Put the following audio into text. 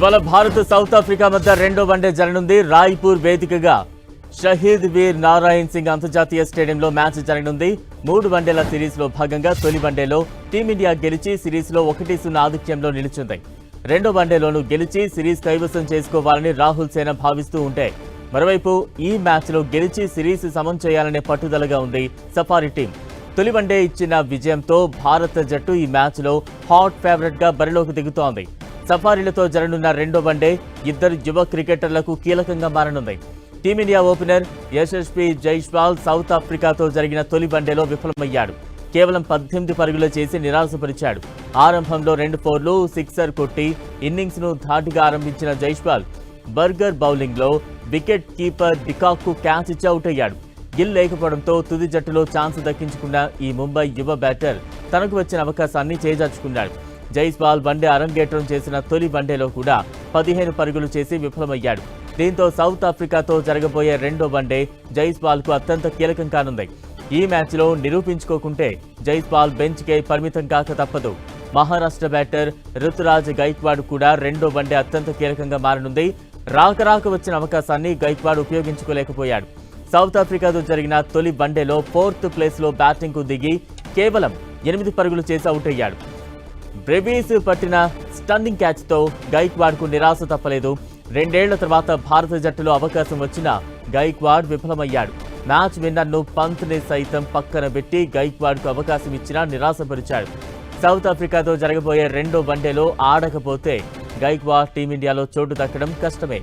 ఇవాళ Bharat south Africa మధ్య రెండో వన్డే జరగనుంది. రాయ్పూర్ వేదికగా షహీద్ వీర్ నారాయణ్ సింగ్ అంతర్జాతీయ స్టేడియంలో మ్యాచ్ జరగనుంది. 3 వన్డేల సిరీస్లో భాగంగా తొలి వన్డేలో టీమిండియా గెలిచి సిరీస్లో 1-0 ఆధిక్యంలో నిలిచింది. రెండో వన్డేలోనూ గెలిచి సిరీస్ కైవసం చేసుకోవాలని రాహుల్ సేన భావిస్తూ ఉంటే, మరోవైపు ఈ మ్యాచ్లో గెలిచి సిరీస్ సమం చేయాలనే పట్టుదలగా ఉంది సఫారీ టీం. తొలి వన్డే ఇచ్చిన విజయంతో భారత జట్టు ఈ మ్యాచ్లో హాట్ ఫేవరెట్గా బరిలోకి దిగుతోంది. సఫారీలతో జరగనున్న రెండో వన్డే ఇద్దరు యువ క్రికెటర్లకు కీలకంగా మారనుంది. Team India opener Yashasvi Jaiswal south ఆఫ్రికాతో జరిగిన తొలి వన్డేలో విఫలమయ్యాడు. కేవలం 18 పరుగులు చేసి నిరాశపరిచాడు. ఆరంభంలో 2 4లు, సిక్సర్ కొట్టి ఇన్నింగ్స్ను ధాటిగా ఆరంభించిన జైస్వాల్ బర్గర్ బౌలింగ్లో వికెట్ కీపర్ డికాక్కు క్యాచ్ ఇచ్చి అవుట్ అయ్యాడు. గిల్ లేకపోవడంతో తుది జట్టులో ఛాన్స్ దక్కించుకున్న ఈ ముంబై యువ బ్యాటర్ తనకు వచ్చిన అవకాశాన్ని చేజార్చుకున్నాడు. జైస్వాల్ వన్డే అరంగేట్రం చేసిన తొలి వన్డేలో కూడా 15 పరుగులు చేసి విఫలమయ్యాడు. దీంతో సౌత్ ఆఫ్రికాతో జరగబోయే రెండో వన్డే జైస్వాల్కు అత్యంత కీలకం కానుంది. ఈ మ్యాచ్లో నిరూపించుకోకుంటే జైస్వాల్ బెంచ్కే పరిమితం కాక తప్పదు. మహారాష్ట్ర బ్యాటర్ రుతురాజ్ గైక్వాడ్ కూడా రెండో వన్డే అత్యంత కీలకంగా మారనుంది. రాక వచ్చిన అవకాశాన్ని గైక్వాడ్ ఉపయోగించుకోలేకపోయాడు. సౌత్ ఆఫ్రికాతో జరిగిన తొలి వన్డేలో 4th ప్లేస్లో బ్యాటింగ్కు దిగి కేవలం 8 పరుగులు చేసి అవుట్ అయ్యాడు. బ్రెవీస్ పట్టిన స్టన్నింగ్ క్యాచ్తో గైక్వాడ్కు నిరాశ తప్పలేదు. 2 ఏళ్ల తర్వాత భారత జట్టులో అవకాశం వచ్చినా గైక్వాడ్ విఫలమయ్యాడు. మ్యాచ్ విన్నర్ను పంత్ని సైతం పక్కన పెట్టి గైక్వాడ్కు అవకాశం ఇచ్చినా నిరాశపరిచాడు. సౌత్ ఆఫ్రికాతో జరగబోయే రెండో వన్డేలో ఆడకపోతే గైక్వాడ్ టీమిండియాలో చోటు దక్కడం కష్టమే.